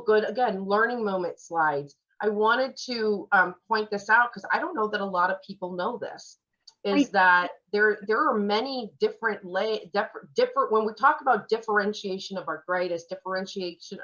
good, again, learning moment slides. I wanted to point this out because I don't know that a lot of people know this, is that there are many different when we talk about differentiation of arthritis, differentiation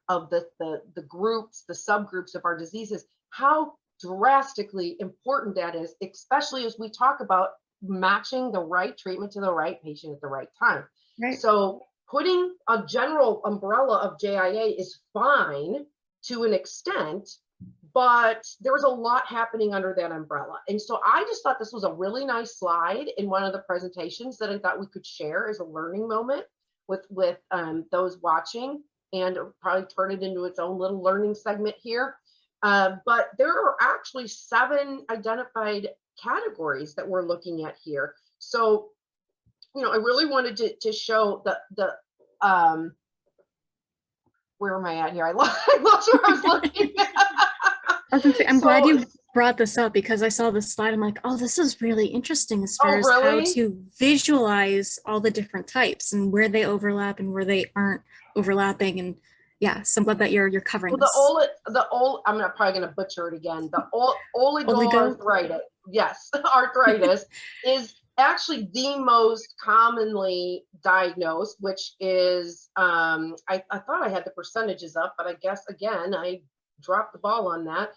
of the groups, the subgroups of our diseases, how drastically important that is, especially as we talk about matching the right treatment to the right patient at the right time. Right. So putting a general umbrella of JIA is fine to an extent, but there was a lot happening under that umbrella. And so I just thought this was a really nice slide in one of the presentations that I thought we could share as a learning moment with those watching, and probably turn it into its own little learning segment here. But there are actually 7 identified categories that we're looking at here. So, you know, I really wanted to show the where am I at here? I lost where I was looking at. I'm glad you brought this up, because I saw this slide. I'm like, oh, this is really interesting as far as how to visualize all the different types and where they overlap and where they aren't overlapping. And yeah, so I'm glad that you're covering this. I'm probably going to butcher it again. The oligoarthritis, yes, arthritis is actually the most commonly diagnosed, which is, I thought I had the percentages up, but I guess, again, I dropped the ball on that.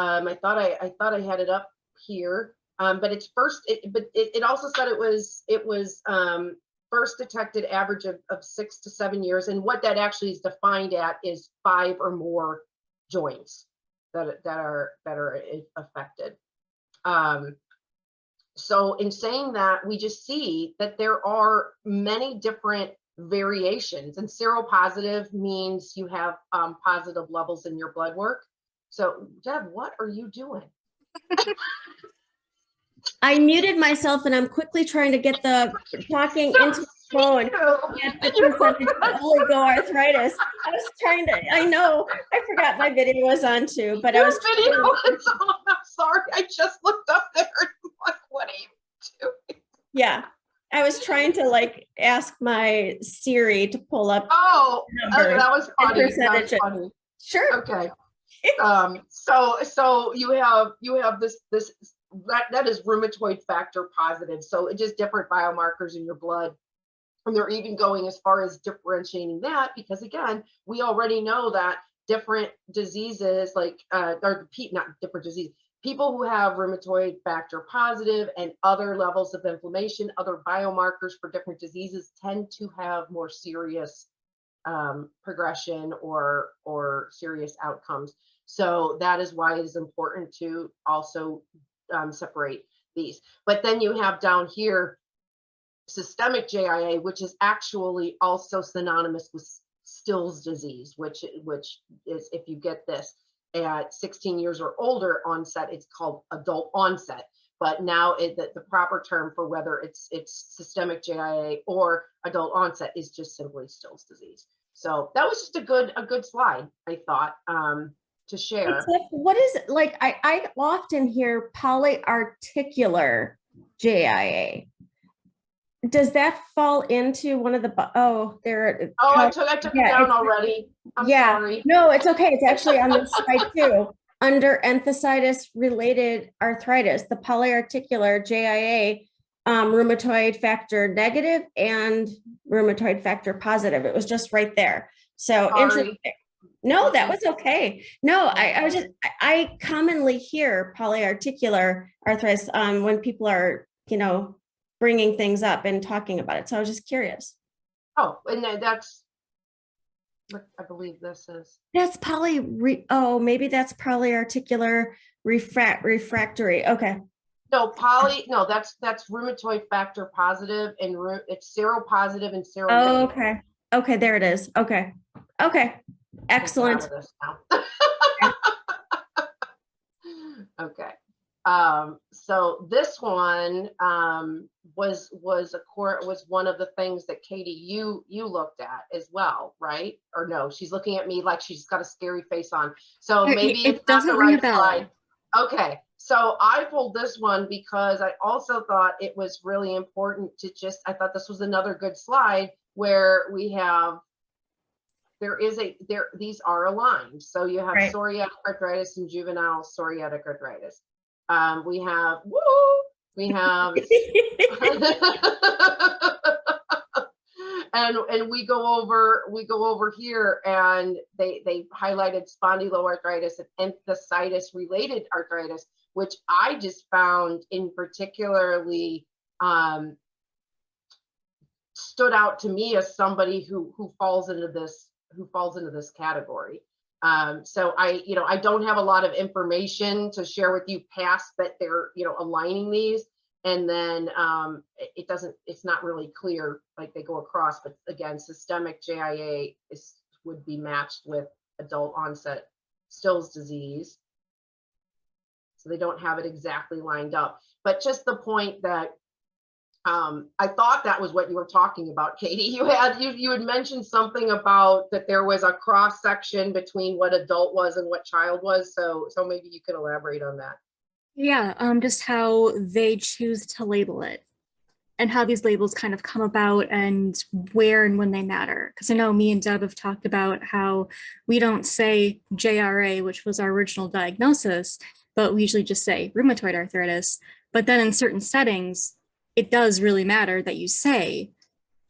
I thought I had it up here, but it's first. It also said it was first detected average of 6 to 7 years, and what that actually is defined at is 5 or more joints that are affected. So in saying that, we just see that there are many different variations, and seropositive means you have positive levels in your blood work. So Deb, what are you doing? I muted myself and I'm quickly trying to get the talking into the phone. Oligoarthritis. I was trying to, I know, I forgot my video was on too, but I was video was on. I'm sorry, I just looked up there and I'm like, what are you doing? Yeah. I was trying to like ask my Siri to pull up. Oh, that was funny. That was funny. Sure. Okay. So you have this that is rheumatoid factor positive. So it's just different biomarkers in your blood. And they're even going as far as differentiating that, because again, we already know that different diseases like not different diseases, people who have rheumatoid factor positive and other levels of inflammation, other biomarkers for different diseases tend to have more serious progression or serious outcomes. So that is why it is important to also separate these. But then you have down here systemic JIA, which is actually also synonymous with Still's disease, which is, if you get this at 16 years or older onset, it's called adult onset. But now the proper term for whether it's systemic JIA or adult onset is just simply Still's disease. So that was just a good slide, I thought, to share. What is it? Like I often hear polyarticular JIA. Does that fall into one of the, I took it down already. I'm sorry. No, it's okay. It's actually on this slide too. Under enthesitis related arthritis, the polyarticular JIA, rheumatoid factor negative and rheumatoid factor positive. It was just right there. So interesting. No, that was okay. No, I commonly hear polyarticular arthritis when people are, bringing things up and talking about it. So I was just curious. Oh, and that's what I believe this is. That's maybe that's polyarticular refractory. Okay. No, that's rheumatoid factor positive, and it's seropositive and seronegative. Oh, okay. Okay, there it is. Okay. Excellent. Okay. So this one was one of the things that Katie you looked at as well, right? Or no, she's looking at me like she's got a scary face on. So maybe it's not the right slide. Okay. So I pulled this one because I also thought it was really important to I thought this was another good slide where we have these are aligned. So you have Right. psoriatic arthritis and juvenile psoriatic arthritis. We have and we go over here, and they highlighted spondyloarthritis and enthesitis related arthritis, which I just found in particularly stood out to me as somebody who falls into this category. So I don't have a lot of information to share with you past that they're aligning these, and then it's not really clear, like they go across, but again, systemic JIA would be matched with adult onset Still's disease. So they don't have it exactly lined up, but just the point that I thought that was what you were talking about, Katie. You had mentioned something about that there was a cross section between what adult was and what child was. So maybe you could elaborate on that. Yeah, just how they choose to label it and how these labels kind of come about and where and when they matter. Because I know me and Deb have talked about how we don't say JRA, which was our original diagnosis, but we usually just say rheumatoid arthritis. But then in certain settings, it does really matter that you say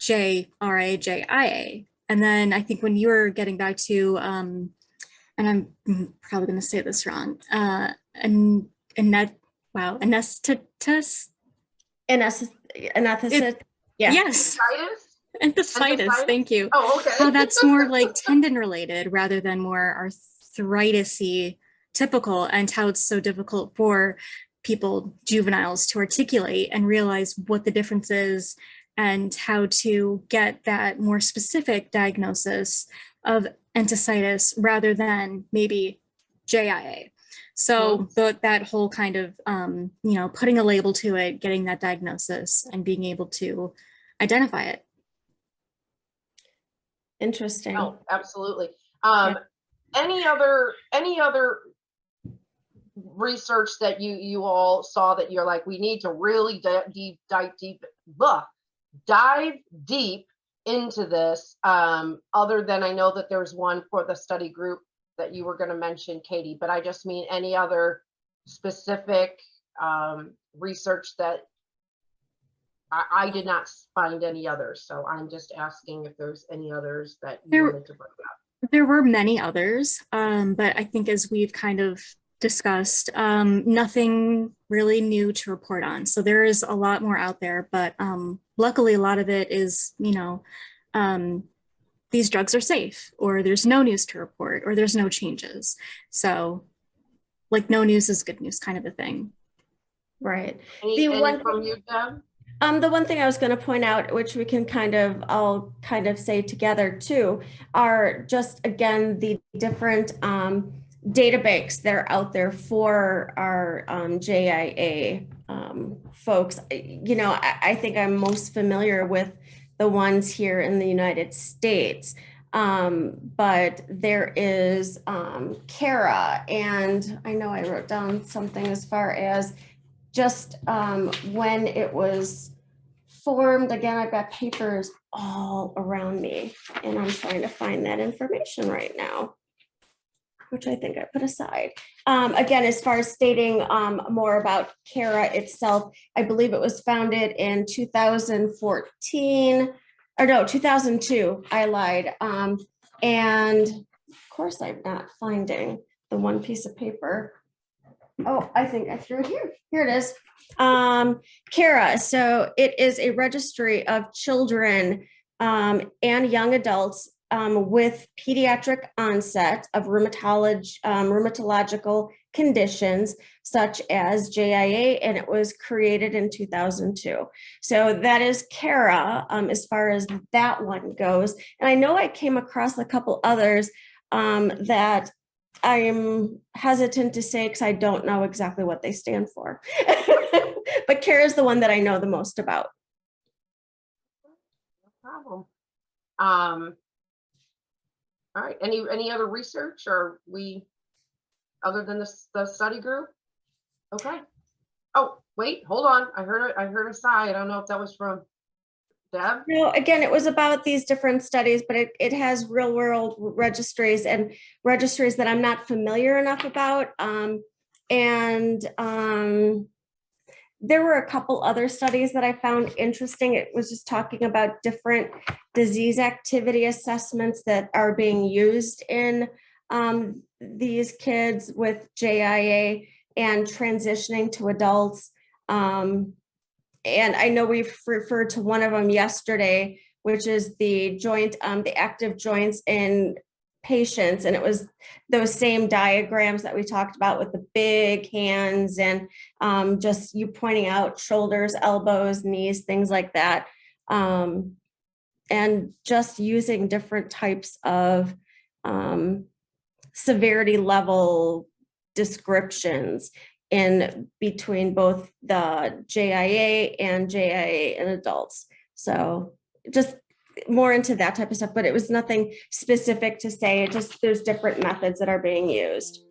JRA, JIA. And then I think when you were getting back to, and I'm probably going to say this wrong, anesthesis. Yeah. Yes. Enthesitis. Thank you. Oh, okay. How that's more like tendon related rather than more arthritis-y typical, and how it's so difficult for people, juveniles, to articulate and realize what the difference is and how to get that more specific diagnosis of enthesitis rather than maybe JIA. So that whole kind of, putting a label to it, getting that diagnosis and being able to identify it. Interesting. Oh, absolutely. Yeah. Any other research that you all saw that you're like, we need to really dive deep into this, other than, I know that there's one for the study group that you were going to mention, Katie, but I just mean any other specific research that I did not find any others. So I'm just asking if there's any others that you wanted to bring up. There were many others, but I think as we've kind of discussed, nothing really new to report on. So there is a lot more out there, but luckily a lot of it is, these drugs are safe, or there's no news to report, or there's no changes. So like no news is good news kind of a thing. Right. Any from you, Deb? The one thing I was going to point out, which we can all kind of say together too, are just, again, the different data banks that are out there for our JIA folks. I think I'm most familiar with the ones here in the United States. But there is CARA, and I know I wrote down something as far as just when it was formed. Again, I've got papers all around me, and I'm trying to find that information right now, which I think I put aside. Again, as far as stating more about CARA itself, I believe it was founded in 2014, or no, 2002, I lied. And of course, I'm not finding the one piece of paper. Oh, I think I threw it here. Here it is. CARA, so it is a registry of children and young adults with pediatric onset of rheumatological conditions such as JIA, and it was created in 2002. So that is CARA as far as that one goes. And I know I came across a couple others that I am hesitant to say because I don't know exactly what they stand for. But CARA is the one that I know the most about. No problem. All right. Any other research, or other than the study group? Okay. Oh, wait, hold on. I heard a sigh. I don't know if that was from Deb? No, again, it was about these different studies, but it has real world registries and registries that I'm not familiar enough about. There were a couple other studies that I found interesting. It was just talking about different disease activity assessments that are being used in these kids with JIA and transitioning to adults. And I know we've referred to one of them yesterday, which is the joint, the active joints in patients. And it was those same diagrams that we talked about with the big hands and just you pointing out shoulders, elbows, knees, things like that. And just using different types of severity level descriptions in between both the JIA and JIA in adults. So just more into that type of stuff, but it was nothing specific to say. It just, there's different methods that are being used.